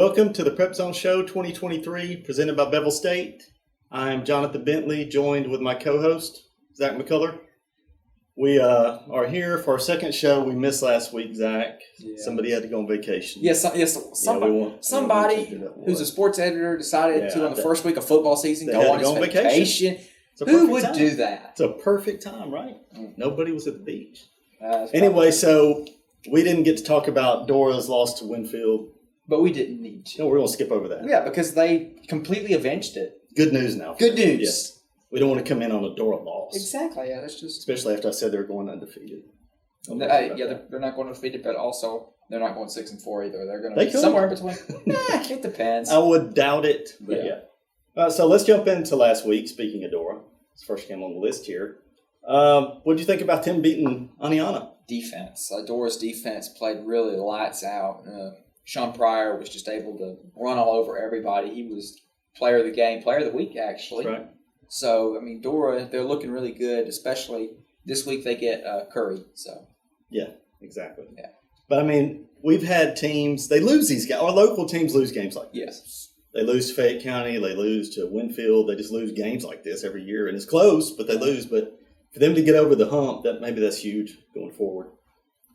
Welcome to the PrepZone Show 2023, presented by Bevill State. I'm Johnathan Bentley, joined with my co-host, Zach McCullar. We are here for our second show. We missed last week, Zach. Yeah. Somebody had to go on vacation. Somebody who's a sports editor decided to, on the first week of football season, go on his vacation. Who would do that? It's a perfect time, right? Nobody was at the beach. Anyway, so we didn't get to talk about Dora's loss to Winfield. But we didn't need to. No, we're going to skip over that. Yeah, because they completely avenged it. Good news now. Good news. Yes. We don't want to come in on a Dora loss. Exactly, yeah. That's just... Especially after I said they were going undefeated. They're not going undefeated, but also they're not going 6-4 either. They're going to be somewhere in between. It depends. I would doubt it, but yeah. So let's jump into last week, speaking of Dora. It's first game on the list here. What did you think about them beating Aniana? Defense. Dora's defense played really lights out. Sean Pryor was just able to run all over everybody. He was player of the game, player of the week, actually. That's right. So, I mean, Dora, they're looking really good, especially this week they get Curry. So. Yeah, exactly. Yeah. But, I mean, we've had teams, they lose these games. Our local teams lose games like this. Yes. They lose to Fayette County. They lose to Winfield. They just lose games like this every year. And it's close, but they lose. But for them to get over the hump, maybe that's huge going forward.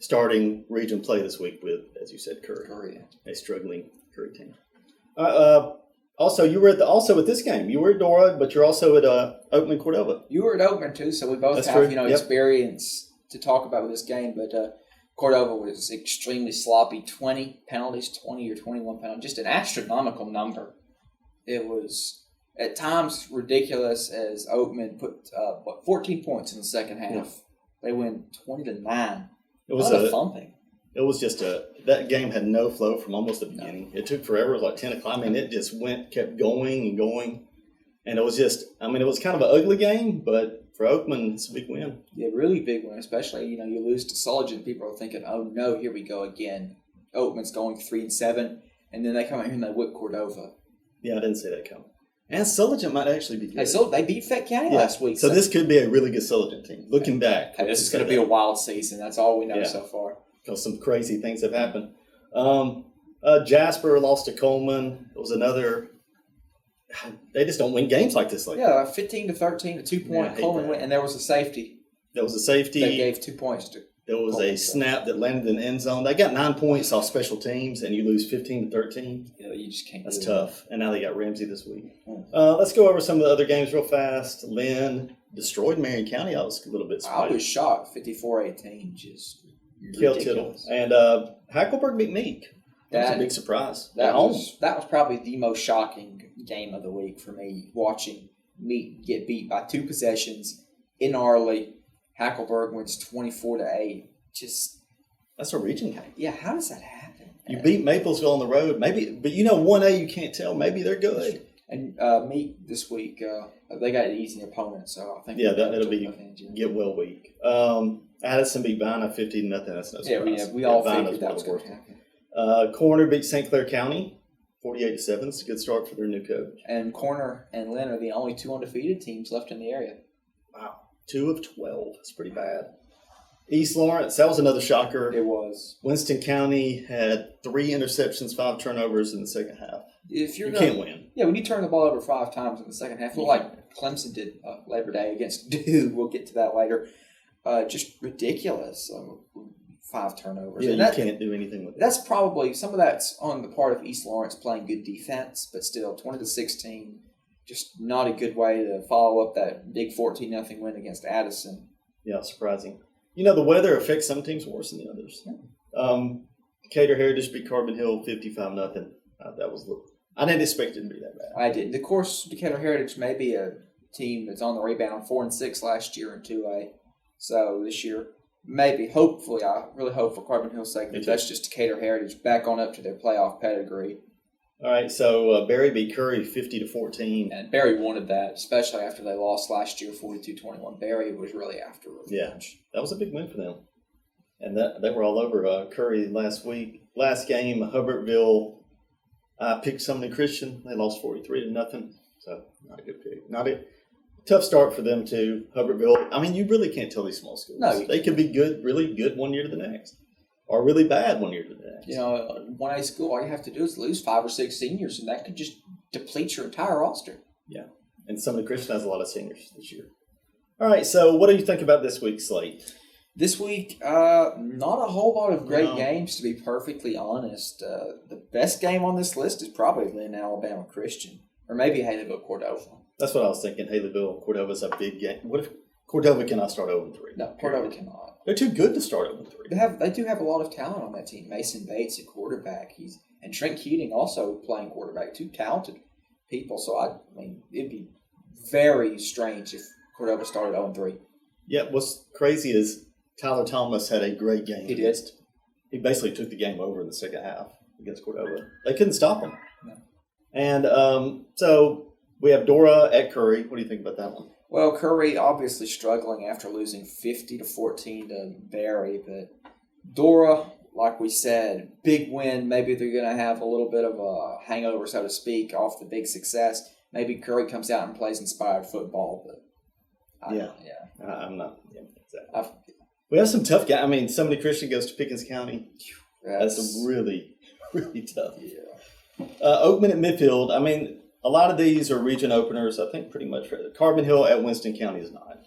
Starting region play this week with, as you said, Curry. A struggling Curry team. Also, you were at this game. You were at Dora, but you're also at Oakman Cordova. You were at Oakman too, so we both have experience to talk about with this game. But Cordova was extremely sloppy. 20 penalties, 20 or 21 penalties, just an astronomical number. It was at times ridiculous as Oakman put 14 points in the second half. Yeah. They win 20-9. It was thumping. It was just that game had no flow from almost the beginning. It took forever. It was like 10 o'clock. I mean, it just kept going and going. And it was it was kind of an ugly game, but for Oakman, it's a big win. Yeah, really big win, especially, you lose to Sumiton. People are thinking, oh no, here we go again. Oakman's going 3-7, and then they come out here and they whip Cordova. Yeah, I didn't see that coming. And Sumiton might actually be good. Hey, so they beat Fayette County last week. So this could be a really good Sumiton team. Looking back. Hey, this is going to be a wild season. That's all we know so far. Because some crazy things have happened. Jasper lost to Coleman. It was another. They just don't win games like this. 15-13, a 2-point Coleman win, and there was a safety. There was a safety. They gave 2 points to. There was a snap that landed in the end zone. They got 9 points off special teams, and you lose 15-13. Yeah, you just can't. That's tough. And now they got Ramsey this week. Let's go over some of the other games real fast. Lynn destroyed Marion County. I was a little bit surprised. I was shocked. 54-18, just Kill Tittle. And Hackleburg beat Meek. That was a big surprise. That was probably the most shocking game of the week for me, watching Meek get beat by 2 possessions in Arley. Hackleburg wins 24-8. That's a region game. Yeah, how does that happen? You beat Maplesville on the road, maybe, but 1A you can't tell. Maybe they're good. And Meek this week, they got an easy opponent, so I think that'll be get well week. Addison beat Vina 50-0. That's no surprise. Yeah, we all figured that was going to happen. Corner beat St. Clair County 48-7. It's a good start for their new coach. And Corner and Lynn are the only 2 undefeated teams left in the area. Wow. 2 of 12. That's pretty bad. East Lawrence, that was another shocker. It was. Winston County had 3 interceptions, 5 turnovers in the second half. You can't win. Yeah, when you turn the ball over 5 times in the second half, like Clemson did Labor Day against Duke. We'll get to that later. Just ridiculous. 5 turnovers. Yeah, and you can't do anything with that. That's probably, some of that's on the part of East Lawrence playing good defense, but still 20-16. Just not a good way to follow up that big 14-0 win against Addison. Yeah, surprising. The weather affects some teams worse than the others. Yeah. Decatur Heritage beat Carbon Hill 55-0. I didn't expect it to be that bad. I didn't. Of course, Decatur Heritage may be a team that's on the rebound, 4-6 last year in 2A. So this year, maybe, hopefully, I really hope for Carbon Hill's sake that that's just Decatur Heritage back on up to their playoff pedigree. All right, so Berry beat Curry 50-14. And Berry wanted that, especially after they lost last year 42-21. Berry was really after revenge. Yeah, that was a big win for them. And they were all over Curry last week. Last game, Hubbardsville picked Sumner Christian. They lost 43-0. So not a good pick. Not a tough start for them too. Hubbardsville. I mean, you really can't tell these small schools. No, they could be good, really good one year to the next. or really bad one year to the next. 1A school, all you have to do is lose 5 or 6 seniors, and that could just deplete your entire roster. Yeah, and Sumiton Christian has a lot of seniors this year. All right, so what do you think about this week's slate? This week, not a whole lot of great games, to be perfectly honest. The best game on this list is probably Lynn, Alabama Christian, or maybe Haleyville, Cordova. That's what I was thinking. Haleyville, Cordova's a big game. What if Cordova cannot start 0-3? No, Cordova cannot. They're too good to start 0-3. They do have a lot of talent on that team. Mason Bates at quarterback, and Trent Keating also playing quarterback. 2 talented people. So I mean, it'd be very strange if Cordova started 0-3. Yeah, what's crazy is Tyler Thomas had a great game. He did. He basically took the game over in the second half against Cordova. They couldn't stop him. No. And so we have Dora at Curry. What do you think about that one? Well, Curry obviously struggling after losing 50-14 to Barry, but Dora, like we said, big win. Maybe they're going to have a little bit of a hangover, so to speak, off the big success. Maybe Curry comes out and plays inspired football, but I'm not. Yeah, exactly. We have some tough guys. I mean, somebody Christian goes to Pickens County. That's really, really tough. Yeah. Oakman at midfield. I mean, a lot of these are region openers. I think pretty much. Carbon Hill at Winston County is not.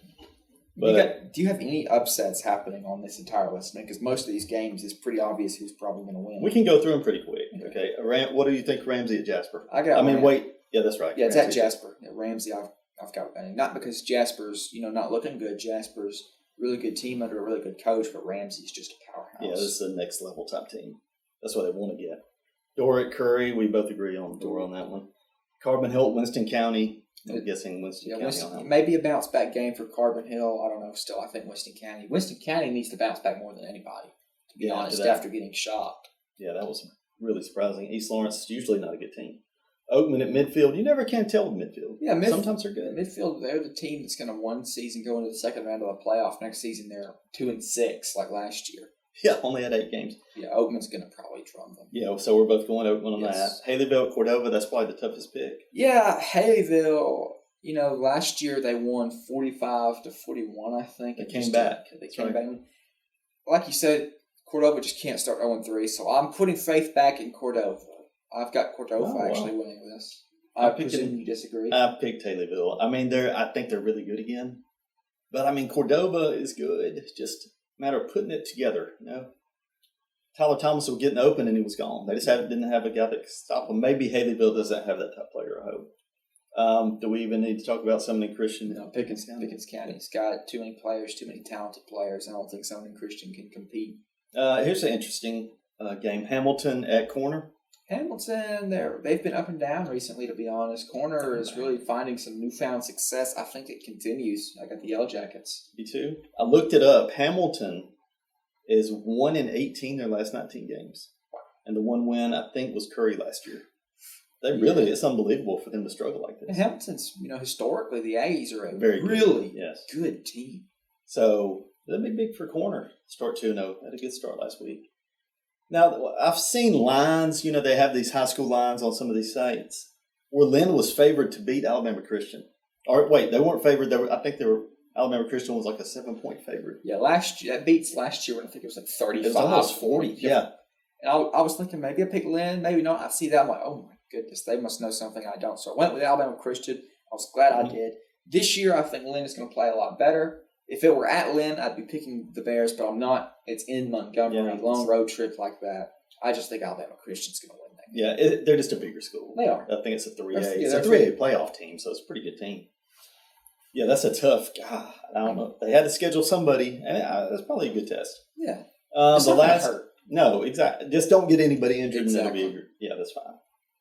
But do you have any upsets happening on this entire list? Because most of these games is pretty obvious who's probably going to win. We can go through them pretty quick. Okay. What do you think, Ramsey at Jasper? Wait. Yeah, that's right. Yeah, it's at Jasper. Yeah, Ramsey, I've got not because Jasper's not looking good. Jasper's really good team under a really good coach, but Ramsey's just a powerhouse. Yeah, this is the next level type team. That's what they want to get. Dora at Curry, we both agree on Dora on that one. Carbon Hill, Winston County. I'm guessing Winston County on that one. Maybe a bounce back game for Carbon Hill. I don't know. Still, I think Winston County needs to bounce back more than anybody, to be honest, after getting shocked. Yeah, that was really surprising. East Lawrence is usually not a good team. Oakman at midfield. You never can tell with midfield. Yeah, sometimes they're good. Midfield, they're the team that's going to one season go into the second round of the playoff. Next season, they're 2-6 like last year. Yeah, only had 8 games. Yeah, Oakman's going to probably drum them. Yeah, so we're both going Oakman on that. Haleyville, Cordova, that's probably the toughest pick. Yeah, Haleyville, last year they won 45-41, I think. They came back. Like you said, Cordova just can't start 0-3, so I'm putting faith back in Cordova. I've got Cordova winning this. I presume you disagree. I picked Haleyville. I mean, I think they're really good again. But, I mean, Cordova is good. It's just a matter of putting it together, Tyler Thomas was getting open and he was gone. They just didn't have a guy that could stop him. Maybe Haleyville doesn't have that top player, I hope. Do we even need to talk about Sumiton Christian? No, Pickens County's got too many players, too many talented players. I don't think Sumiton Christian can compete. Here's an interesting game. Hamilton at Corner. Hamilton, they've been up and down recently, to be honest. Corner is really finding some newfound success. I think it continues. I got the Yellow Jackets. Me too. I looked it up. Hamilton is 1-18 their last 19 games. And the one win, I think, was Curry last year. It's unbelievable for them to struggle like this. Hamilton's, historically, the Aggies are a very really good team. So, that'd be big for Corner. Start 2-0. Had a good start last week. Now, I've seen lines, they have these high school lines on some of these sites where Lynn was favored to beat Alabama Christian. Or, wait, they weren't favored. Alabama Christian was like a 7-point favorite. Yeah, that beats last year when I think it was like 35. It was almost 40, yeah. And I was thinking maybe I pick Lynn, maybe not. I see that, I'm like, oh my goodness, they must know something I don't. So I went with Alabama Christian. I was glad I did. This year, I think Lynn is going to play a lot better. If it were at Lynn, I'd be picking the Bears, but I'm not. It's in Montgomery, long road trip like that. I just think Alabama Christian's going to win that game. Yeah, they're just a bigger school. They are. I think it's a 3A. It's a 3A playoff team, so it's a pretty good team. Yeah, that's a tough. God, I don't know. They had to schedule somebody, and that's probably a good test. Yeah. It's not going to hurt. No, exactly. Just don't get anybody injured. Exactly. And yeah, that's fine.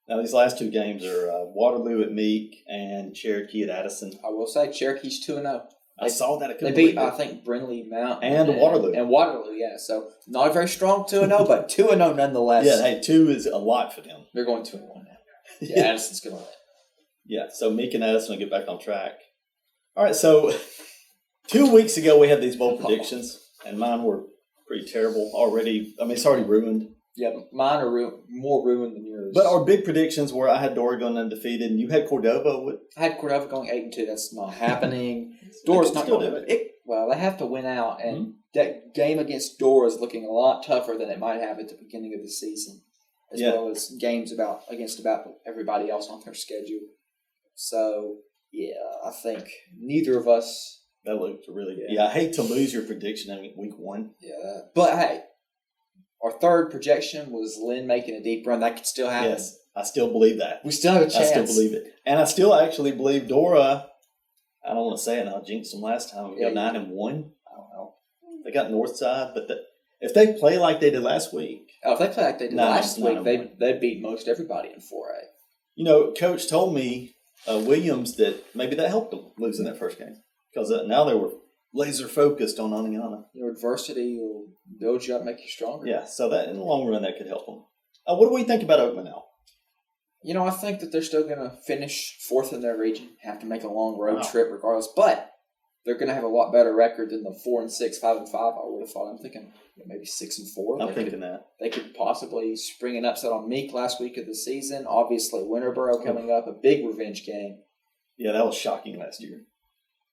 Now, these last 2 games are Waterloo at Meek and Cherokee at Addison. I will say Cherokee's 2-0. I saw that. They beat, I think, Brindley Mountain. And Waterloo. And Waterloo, yeah. So, not a very strong 2-0, but 2-0 nonetheless. Yeah, hey, 2 is a lot for them. They're going 2-1 now. Yeah, Addison's going to win. Yeah, so Meek and Addison will get back on track. All right, so 2 weeks ago we had these bowl predictions, and mine were pretty terrible already. I mean, it's already ruined. Yeah, mine are more ruined than yours. But our big predictions were I had Dora going undefeated, and you had Cordova. I had Cordova going 8-2. That's not happening. Dora's not going to do it. Well, they have to win out, and that game against Dora is looking a lot tougher than it might have at the beginning of the season, as well as games against about everybody else on their schedule. So, yeah, I think neither of us. That looked really good. Yeah, I hate to lose your prediction in week 1. Yeah, but hey, our third projection was Lynn making a deep run. That could still happen. Yes, I still believe that. We still have a chance. I still believe it. And I still actually believe Dora, I don't want to say it, I jinxed them last time. We got 9-1. I don't know. They got Northside, but if they play like they did last week. Oh, if they play like they did last week, they'd beat most everybody in 4A. You know, Coach told me, Williams, that maybe that helped them losing that first game. Because now they were laser focused on Aniana. Your adversity will build you up, make you stronger. Yeah, so that in the long run, that could help them. What do we think about Oakman now? You know, I think that they're still going to finish 4th in their region, have to make a long road trip regardless, but they're going to have a lot better record than the 4-6, 5-5. I would have thought. I'm thinking maybe 6-4. I'm thinking that they could possibly spring an upset on Meek last week of the season. Obviously, Winterboro coming up, a big revenge game. Yeah, that was shocking last year.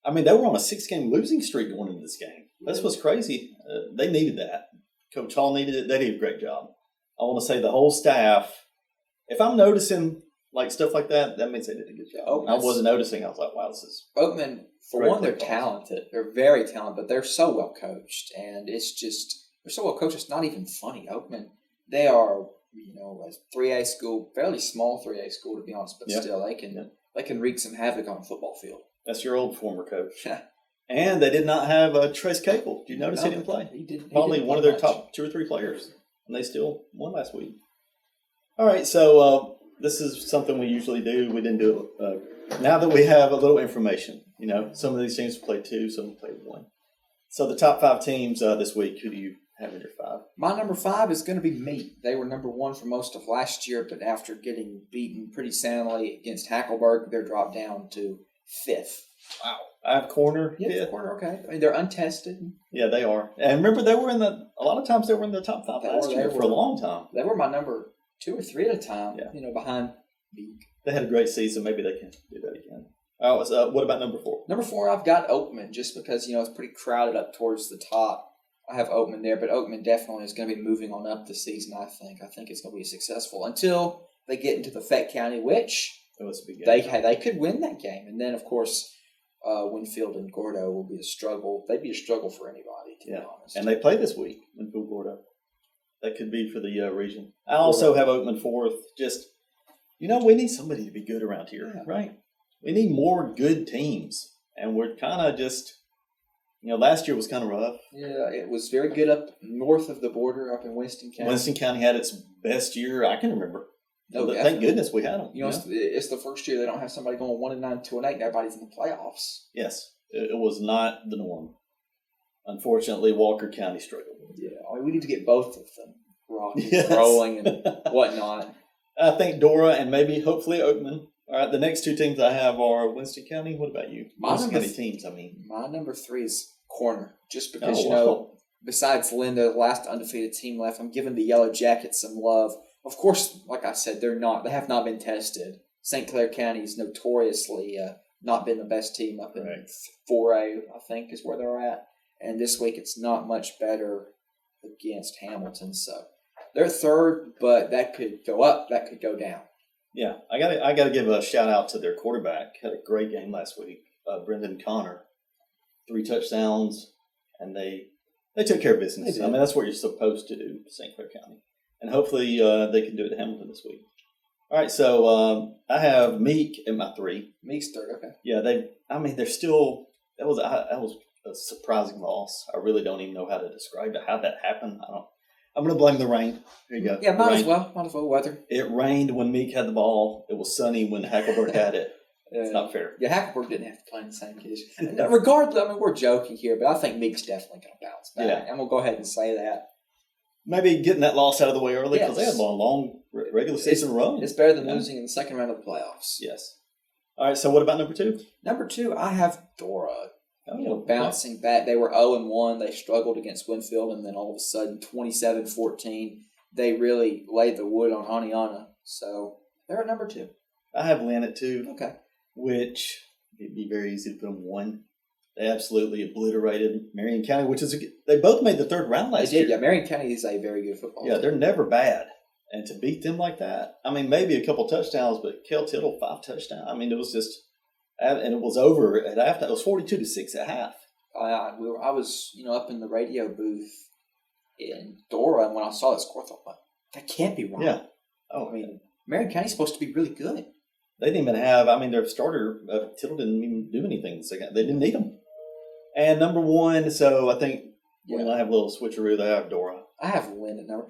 I mean, they were on a 6-game losing streak going into this game. That's what's crazy. They needed that. Coach Hall needed it. They did a great job. I want to say the whole staff. If I'm noticing like stuff like that, that means they did a good job. I wasn't noticing. I was like, wow, this is Oakman. For one, they're talented. They're very talented, but they're so well coached, and it's just they're so well coached. It's not even funny. Oakman, they are a 3A school, fairly small 3A school to be honest, but still they can wreak some havoc on a football field. That's your old former coach. And they did not have Trace Capel. Did you notice he didn't play? He didn't. Probably one of their top 2 or 3 players, and they still won last week. All right, so this is something we usually do. We didn't do it. Now that we have a little information, some of these teams played 2, some played 1. So the top 5 teams this week, who do you have in your 5? My number 5 is going to be Meek. They were number 1 for most of last year, but after getting beaten pretty soundly against Hackleburg, they're dropped down to 5th. Wow. I have Corner. Yeah, Corner, okay. I mean, they're untested. Yeah, they are. And remember, a lot of times they were in the top 5 last year for a long time. They were my number 2 or 3 at a time, behind Meek. They had a great season. Maybe they can do that again. All right, what about number 4? Number 4, I've got Oakman, just because, it's pretty crowded up towards the top. I have Oakman there, but Oakman definitely is going to be moving on up this season, I think. I think it's going to be successful until they get into the Fayette County, which they could win that game. And then, of course, Winfield and Gordo will be a struggle. They'd be a struggle for anybody, to be honest. And they play this week, Winfield, Gordo. That could be for the region. I also have Oakman 4th. Just, we need somebody to be good around here, right? We need more good teams. And we're kind of just, last year was kind of rough. Yeah, it was very good up north of the border, up in Winston County. Winston County had its best year I can remember. Thank goodness we had them. It's the first year they don't have somebody going 1-9, 2-8, and everybody's in the playoffs. Yes, it was not the norm. Unfortunately, Walker County struggled. Yeah, we need to get both of them rolling and whatnot. I think Dora and maybe, hopefully, Oakman. All right, the next 2 teams I have are Winston County. What about you? Winston County teams, My number 3 is Corner, just because, besides Linda, the last undefeated team left, I'm giving the Yellow Jackets some love. Of course, like I said, they have not been tested. St. Clair County is notoriously not been the best team up in 4A, I think, is where they're at. And this week it's not much better against Hamilton. So they're 3rd, but that could go up, that could go down. Yeah, I gotta give a shout out to their quarterback. Had a great game last week, Brendan Connor, 3 touchdowns, and they took care of business. I mean, that's what you're supposed to do, St. Clair County, and hopefully they can do it at Hamilton this week. All right, so I have Meek in my 3. Meek's 3rd, okay. Yeah, they're still. That was a surprising loss. I really don't even know how to describe it. How that happened, I'm going to blame the rain. Here you go. Yeah, might as well weather. It rained when Meek had the ball. It was sunny when Hackleburg had it. It's not fair. Yeah, Hackleburg didn't have to play in the same conditions. Regardless, we're joking here, but I think Meek's definitely going to bounce back. Yeah. And we'll go ahead and say that. Maybe getting that loss out of the way early because they had a long regular season run. It's better than losing in the second round of the playoffs. Yes. All right, so what about number 2? Number 2, I have Dora. Bouncing back. They were 0-1. They struggled against Winfield, and then all of a sudden, 27-14, they really laid the wood on Aniana. So they're at number 2. I have Lynn at 2. Okay. Which it'd be very easy to put them 1. They absolutely obliterated Marion County, which is they both made the third round last year. They did, yeah. Marion County is a very good football team. Yeah, they're never bad. And to beat them like that, I mean, maybe a couple touchdowns, but Kel Tittle, 5 touchdowns. I mean, it was just, and it was over at half. It was 42-6 at half. I was, up in the radio booth in Dora, and when I saw that score, I thought, well, that can't be right. Yeah. Oh, I mean, Marion County's supposed to be really good. They didn't even have, their starter, Tittle didn't even do anything. They didn't need him. And number 1, so I think we're going to have a little switcheroo. They have Dora. I have Lynn at number.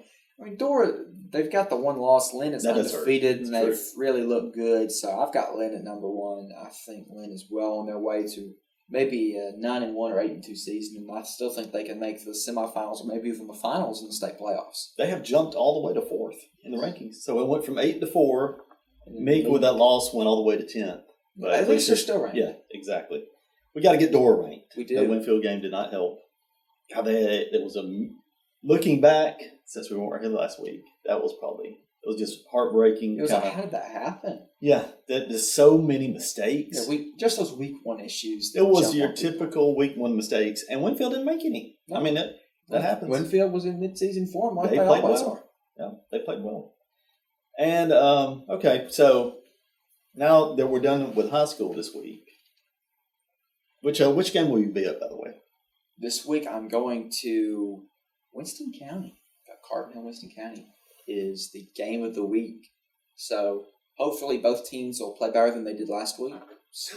Dora, they've got the one loss. Lynn is undefeated, and they've really looked good. So I've got Lynn at number 1. I think Lynn is well on their way to maybe a 9-1 or 8-2 season, and I still think they can make the semifinals or maybe even the finals in the state playoffs. They have jumped all the way to 4th in the rankings. So it went from 8 to 4. Meek with that loss went all the way to 10th. But at least they're still ranked. Yeah, exactly. We got to get Dora ranked. We do. That Winfield game did not help. It was looking back since we weren't here last week. It was just heartbreaking. It was how did that happen? Yeah, there's so many mistakes. Yeah, just those week 1 issues. It was your typical week 1 mistakes, and Winfield didn't make any. No. That happens. Winfield was in mid-season form. They played well. Yeah, they played well. And, okay, so now that we're done with high school this week, which game will you be at, by the way? This week I'm going to Winston County. Carrollton Hill, Winston County is the game of the week. So hopefully both teams will play better than they did last week.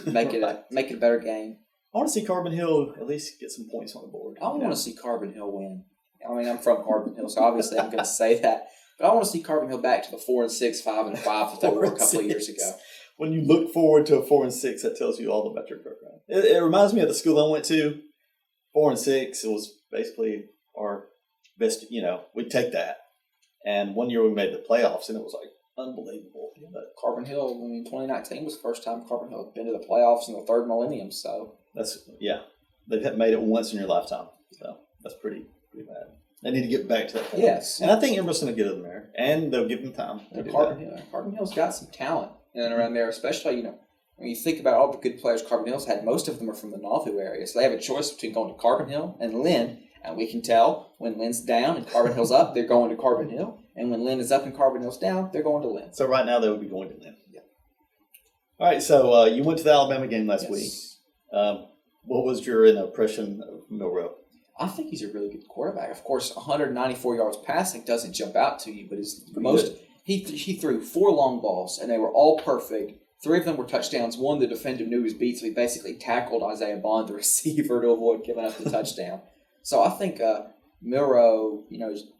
Make it a better game. I want to see Carbon Hill at least get some points on the board. I want to see Carbon Hill win. I'm from Carbon Hill, so obviously I'm going to say that. But I want to see Carbon Hill back to the 4-6, 5-5 that they were a couple of years ago. When you look forward to a 4-6, that tells you all about your program. It reminds me of the school I went to. 4-6, it was basically our best. We'd take that. And one year we made the playoffs, and it was unbelievable. But Carbon Hill, 2019 was the first time Carbon Hill had been to the playoffs in the third millennium. So they've made it once in your lifetime. So that's pretty bad. They need to get back to that point. Yes. And I think Emerson's going to get them there. And they'll give them time. Carbon Hill's got some talent in and around there, especially, when you think about all the good players Carbon Hill's had, most of them are from the Nauvoo area. So they have a choice between going to Carbon Hill and Lynn. And we can tell when Lynn's down and Carbon Hill's up, they're going to Carbon Hill. And when Lynn is up and Carbon Hill's down, they're going to Lynn. So right now they would be going to Lynn. Yeah. All right, so you went to the Alabama game last week. What was your impression of Milroe? I think he's a really good quarterback. Of course, 194 yards passing doesn't jump out to you, but he threw 4 long balls, and they were all perfect. 3 of them were touchdowns. One, the defender knew his beat, so he basically tackled Isaiah Bond, the receiver, to avoid giving up the touchdown. So I think Milroe,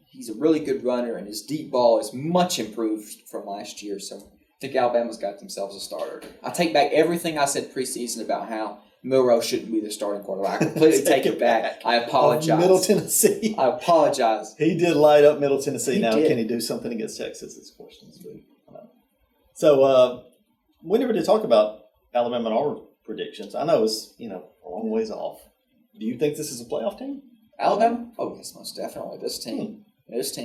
he's a really good runner, and his deep ball is much improved from last year. So I think Alabama's got themselves a starter. I take back everything I said preseason about how Milroe shouldn't be the starting quarterback. I completely take it back. I apologize. Middle Tennessee. I apologize. He did light up Middle Tennessee. Now, did. Can he do something against Texas? It's a question this week. So, we never did talk about Alabama and our predictions. I know it's, a long ways off. Do you think this is a playoff team? Alabama? Oh, yes, most definitely. This team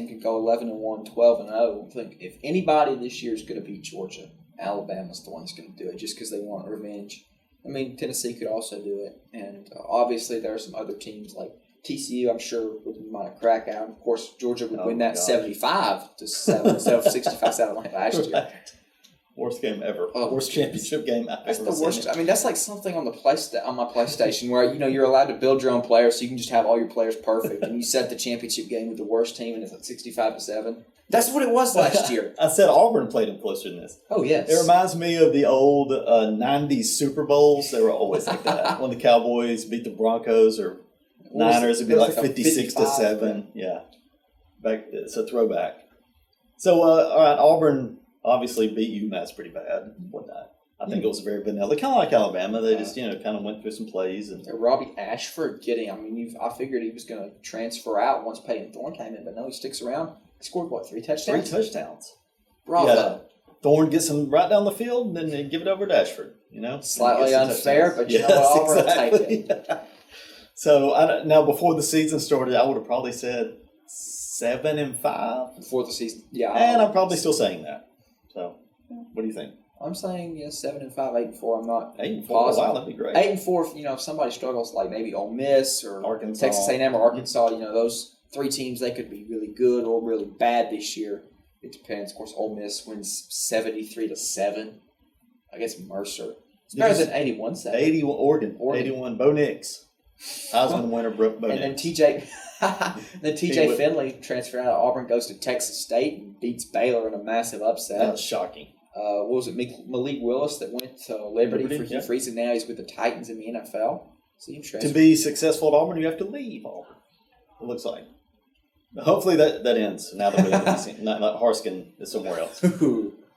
can go 11-1, 12-0. I think if anybody this year is going to beat Georgia, Alabama's the one that's going to do it just because they want revenge. Tennessee could also do it. And obviously there are some other teams like TCU, I'm sure, might crack out. Of course, Georgia would win that 75-7 instead of 65-7 like last year. Worst game ever. Worst championship game I've That's ever the worst. seen. That's like something on my PlayStation where you're allowed to build your own players, so you can just have all your players perfect, and you set the championship game with the worst team, and it's like 65-7. That's what it was last year. I said Auburn played them closer than this. Oh yes. It reminds me of the old '90s Super Bowls. They were always like that. When the Cowboys beat the Broncos or Niners, it'd be like 56-7. Yeah, it's a throwback. So, all right, Auburn obviously beat UMass pretty bad. Whatnot. I think it was very vanilla, kind of like Alabama. They just kind of went through some plays. And Robbie Ashford I figured he was going to transfer out once Peyton Thorne came in, but no, he sticks around. He scored 3 touchdowns? 3 touchdowns. Bravo. Thorne gets him right down the field, and then they give it over to Ashford. Slightly unfair, but you know what? Auburn will take it. So now, before the season started, I would have probably said 7-5 before the season. Yeah, and I'm probably still saying that. So, what do you think? I'm saying 7-5, 8-4. I'm not 8-4. positive. Wow, that'd be great. 8-4. If somebody struggles like maybe Ole Miss or Arkansas. Texas A&M or Arkansas, those three teams, they could be really good or really bad this year. It depends. Of course, Ole Miss wins 73-7 against Mercer. It's better than 81-7. 81 Oregon. 81 Bo Nix. Heisman winner Bo Nix. And then TJ Finley transferred out of Auburn, goes to Texas State and beats Baylor in a massive upset. That was shocking. What was it, Malik Willis that went to Liberty for Hugh Freeze, and now he's with the Titans in the NFL. So to be successful at Auburn, you have to leave Auburn, it looks like. Hopefully that ends now that we have not Harskin is somewhere else.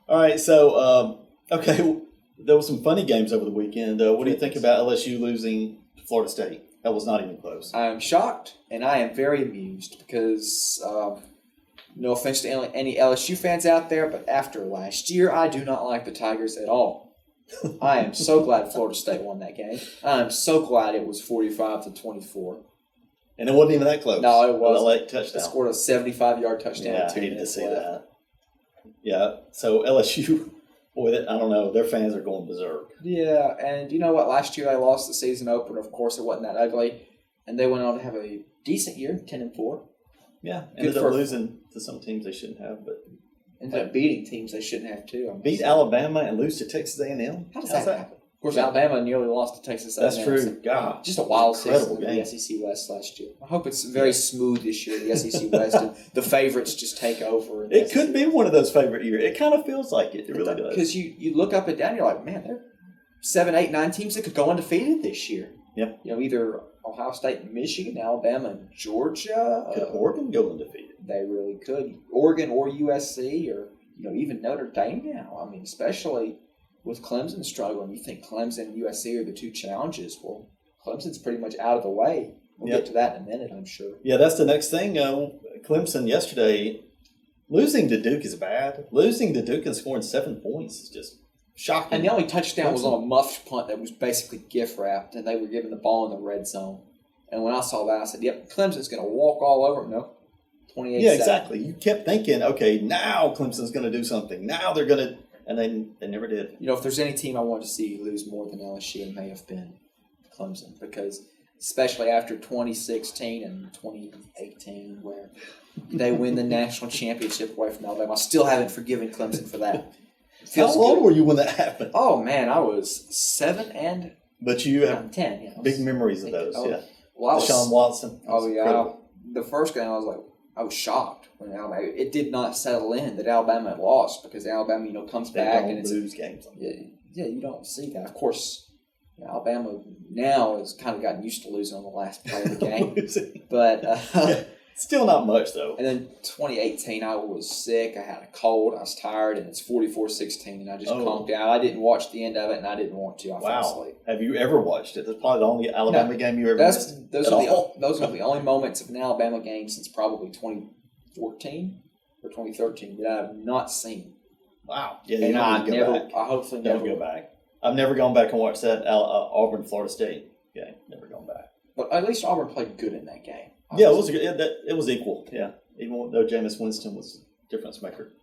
All right, so, there were some funny games over the weekend. What do you think about LSU losing to Florida State? That was not even close. I am shocked, and I am very amused because no offense to any LSU fans out there, but after last year, I do not like the Tigers at all. I am so glad Florida State won that game. I am so glad it was 45-24. And it wasn't even that close. No, it wasn't. Late touchdown. They scored a 75-yard touchdown. Yeah, I hated to see that. Yeah, so LSU, boy, I don't know. Their fans are going berserk. Yeah, and you know what? Last year they lost the season opener. Of course, it wasn't that ugly. And they went on to have a decent year, 10-4. Yeah, ended up losing to some teams they shouldn't have, but ended up beating teams they shouldn't have too. Beat Alabama and lose to Texas A&M. How does that happen? Of course, Alabama nearly lost to Texas A&M. That's true. God, just a wild season game. in the SEC West last year. I hope it's very smooth this year. The SEC West and the favorites just take over. It could be one of those favorite years. It kind of feels like it. It really does. Because you look up and down, you're like, man, there are 7, 8, 9 teams that could go undefeated this year. Yep. Either Ohio State and Michigan, Alabama and Georgia. Could Oregon go undefeated? They really could. Oregon or USC or even Notre Dame now. I mean, especially with Clemson struggling. You think Clemson and USC are the two challenges. Well, Clemson's pretty much out of the way. We'll get to that in a minute, I'm sure. Yeah, that's the next thing. Clemson yesterday, losing to Duke is bad. Losing to Duke and scoring 7 points is just shocking. And the only touchdown was on a muffed punt that was basically gift wrapped, and they were giving the ball in the red zone. And when I saw that, I said, yep, Clemson's going to walk all over. No, 28-7. Yeah, exactly. You kept thinking, okay, now Clemson's going to do something. Now they're going to, and they never did. If there's any team I want to see lose more than LSU, it may have been Clemson, because especially after 2016 and 2018, where they win the national championship away from Alabama, I still haven't forgiven Clemson for that. How old were you when that happened? Oh, man, I was 7 and But you have 10. Yeah, big memories of those, yeah. Well, Deshaun Watson. Oh, yeah. Incredible. The first game, I was shocked when Alabama. It did not settle in that Alabama had lost, because Alabama, comes back and it's lose games. Yeah, you don't see that. Of course, Alabama now has kind of gotten used to losing on the last play of the game, but still not much though. And then 2018, I was sick. I had a cold. I was tired, and it's 44-16, and I just conked out. I didn't watch the end of it, and I didn't want to. I fell asleep. Have you ever watched it? That's probably the only Alabama game you ever missed. Those are the only moments of an Alabama game since probably 2014 or 2013 that I have not seen. Wow. Yeah, and I hopefully never go back. I've never gone back and watched that Auburn Florida State game. Never gone back. But at least Auburn played good in that game. Yeah, it was good. It was equal. Yeah, even though Jameis Winston was a difference maker.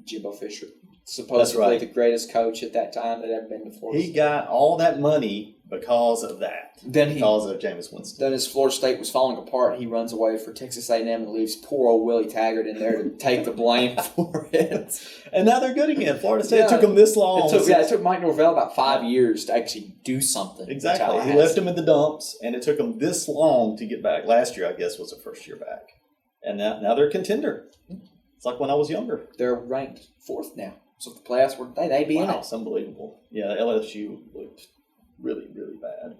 Jimbo Fisher, supposedly the greatest coach at that time that ever been to Florida. He got all that money because of that. Because of Jameis Winston. Then as Florida State was falling apart, he runs away for Texas A&M and leaves poor old Willie Taggart in there to take the blame for it. And now they're good again. Florida State took them this long. It took Mike Norvell about 5 years to actually do something. Exactly. He left him in the dumps, and it took them this long to get back. Last year, I guess, was the first year back. And now they're a contender. It's like when I was younger. They're ranked 4th now. So if the playoffs were today, they'd be in it. It's unbelievable. Yeah, LSU looked really, really bad.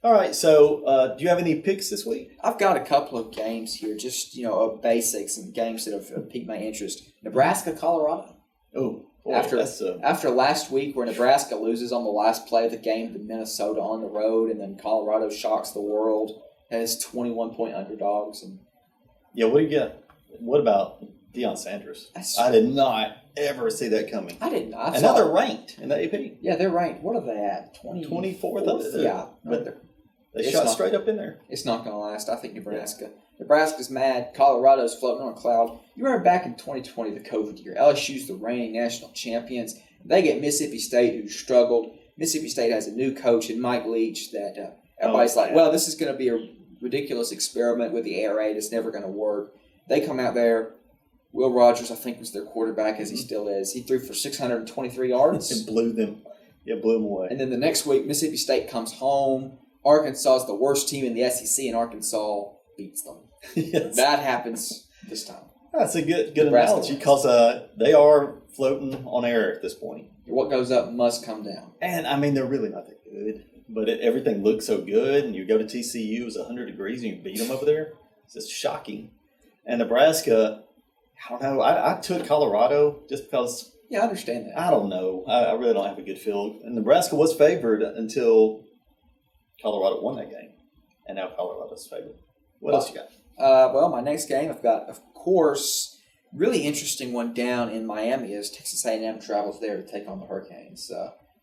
All right, so do you have any picks this week? I've got a couple of games here, just, of basics and games that have piqued my interest. Nebraska, Colorado. Oh, boy, after last week where Nebraska loses on the last play of the game to Minnesota on the road, and then Colorado shocks the world as 21-point underdogs. And yeah, what do you get? What about Deion Sanders? I did not ever see that coming. I didn't. And now they're ranked in the AP. Yeah, they're ranked. What are they at? 24th? Yeah. But they shot straight up in there. It's not going to last. I think Nebraska. Yeah. Nebraska's mad. Colorado's floating on a cloud. You remember back in 2020, the COVID year, LSU's the reigning national champions, They get Mississippi State, who struggled. Mississippi State has a new coach in Mike Leach that everybody's like, well, this is going to be a ridiculous experiment with the air raid. It's never going to work. They come out there. Will Rogers, I think, was their quarterback, as he still is. He threw for 623 yards. And blew them. Yeah, blew them away. And then the next week, Mississippi State comes home. Arkansas is the worst team in the SEC, and Arkansas beats them. Yes. That happens this time. That's a good analogy because they are floating on air at this point. What goes up must come down. And, I mean, they're really not that good. But everything looks so good, and you go to TCU, it's 100 degrees, and you beat them over there. It's just shocking. And Nebraska, I don't know. I took Colorado just because. Yeah, I understand that. I don't know. I really don't have a good feel. And Nebraska was favored until Colorado won that game. And now Colorado's favored. What else you got? Well, my next game, I've got, of course, really interesting one down in Miami as Texas A&M travels there to take on the Hurricanes.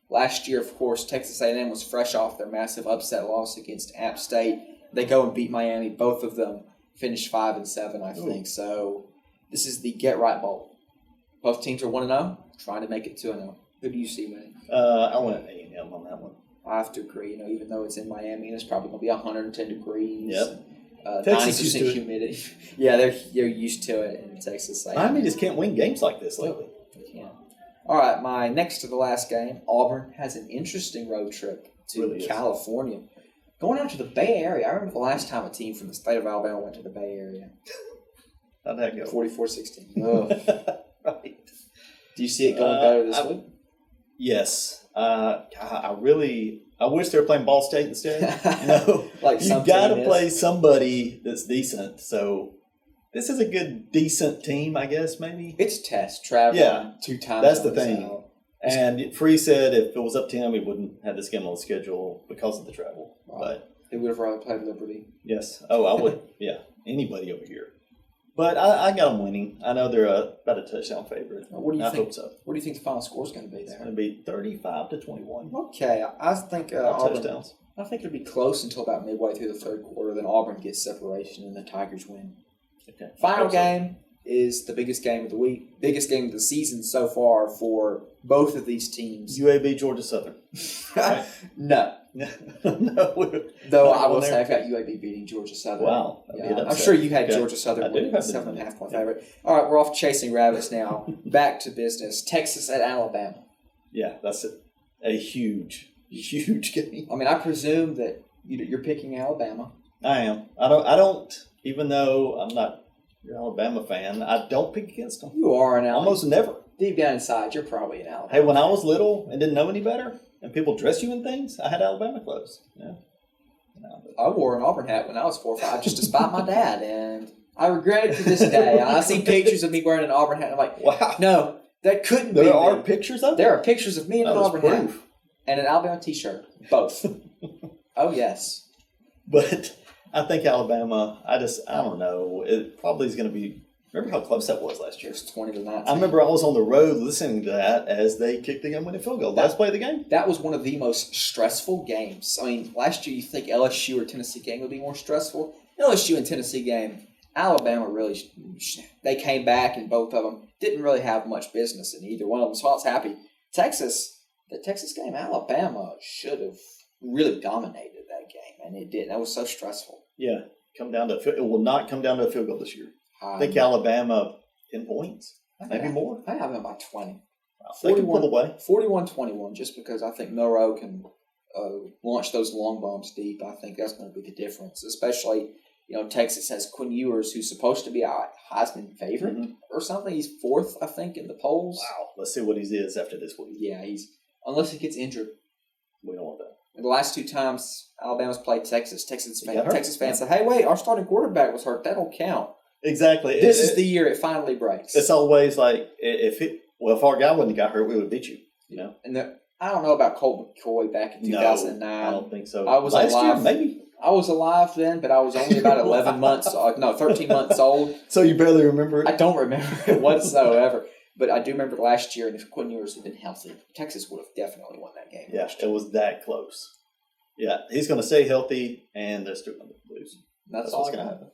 Last year, of course, Texas A&M was fresh off their massive upset loss against App State. They go and beat Miami. Both of them finished 5-7, I think. So this is the Get Right Bowl. Both teams are 1-0, trying to make it 2-0. Who do you see winning? I went A&M on that one. I have to agree. Even though it's in Miami, and it's probably going to be 110 degrees. Yep. 90% humidity. Yeah, they're used to it in Texas. Miami just can't win games like this lately. Yeah. All right, my next to the last game, Auburn has an interesting road trip to California. Going out to the Bay Area. I remember the last time a team from the state of Alabama went to the Bay Area. How'd that go? 44-16. Right. Do you see it going better this week? Yes. I wish they were playing Ball State instead. Like you got to play somebody that's decent. So this is a good, decent team, I guess, maybe. It's test traveling 2 times. That's the thing. And Free said if it was up to him, he wouldn't have this game on the schedule because of the travel. Right. But he would have rather played Liberty. Yes. Oh, I would. Yeah. Anybody over here. But I got them winning. I know they're about a touchdown favorite. What do you think? Hope so. What do you think the final score is going to be there? It's going to be 35-21. Okay, I think Auburn. Touchdowns. I think it'll be close until about midway through the third quarter. Then Auburn gets separation, and the Tigers win. Okay. Final game is the biggest game of the week, biggest game of the season so far for both of these teams. UAB, Georgia Southern. Right? No. No. Though I will say I've got UAB beating Georgia Southern. Wow. Yeah, I'm sure you had Georgia Southern winning 7.5 point favorite. All right, we're off chasing rabbits now. Back to business. Texas at Alabama. Yeah, that's a huge game. I mean, I presume that you're picking Alabama. I am. I don't. Even though I'm not an Alabama fan, I don't pick against them. You are an Alabama. Almost never. Deep down inside, you're probably an Alabama. Hey, when I was little and didn't know any better, and people dress you in things, I had Alabama clothes. Yeah. I wore an Auburn hat when I was 4 or 5 just to spite my dad, and I regret it to this day. I see pictures of me wearing an Auburn hat, and I'm like, wow. No, that couldn't be. There are pictures of it? There are pictures of me in an Auburn hat and an Alabama t-shirt. Both. Oh, yes. But I think Alabama, I don't know. It probably is going to be. Remember how close that was last year? It was 20-19. I remember I was on the road listening to that as they kicked the game-winning field goal. Last play of the game? That was one of the most stressful games. I mean, last year you think LSU or Tennessee game would be more stressful. LSU and Tennessee game, Alabama really, they came back and both of them didn't really have much business in either one of them. So I was happy. The Texas game, Alabama should have really dominated that game, and it didn't. That was so stressful. Yeah, it will not come down to a field goal this year. I think Alabama 10 points, maybe more. I have them by 20. Wow. They can pull away. 41-21, just because I think Milroe can launch those long bombs deep. I think that's going to be the difference, especially, Texas has Quinn Ewers, who's supposed to be a Heisman favorite or something. He's 4th, I think, in the polls. Wow. Let's see what he is after this week. Yeah, unless he gets injured. We don't want that. The last 2 times Alabama's played Texas fans say, hey, wait, our starting quarterback was hurt. That don't count. Exactly. This is the year it finally breaks. It's always like, if our guy wouldn't have got hurt, we would have beat you, And I don't know about Colt McCoy back in 2009. No, I don't think so. I was Last alive. year, maybe. I was alive then, but I was only about 13 months old. So you barely remember it? I don't remember it whatsoever. But I do remember last year, and if Quinn Ewers had been healthy, Texas would have definitely won that game. Yeah, it was that close. Yeah, he's going to stay healthy, and they're still going to lose. That's what's going to happen.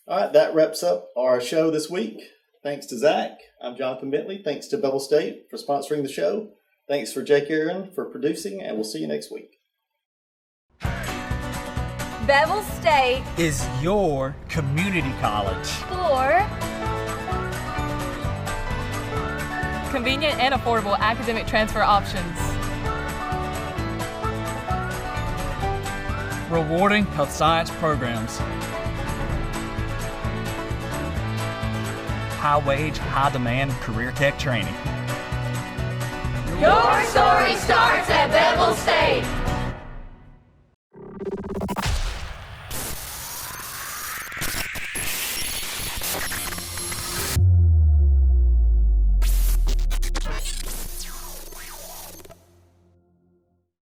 All right, that wraps up our show this week. Thanks to Zach. I'm Johnathan Bentley. Thanks to Bevill State for sponsoring the show. Thanks for Jake Aaron for producing, and we'll see you next week. Bevill State is your community college. For convenient and affordable academic transfer options. Rewarding health science programs. High wage, high demand career tech training. Your story starts at Bevill State.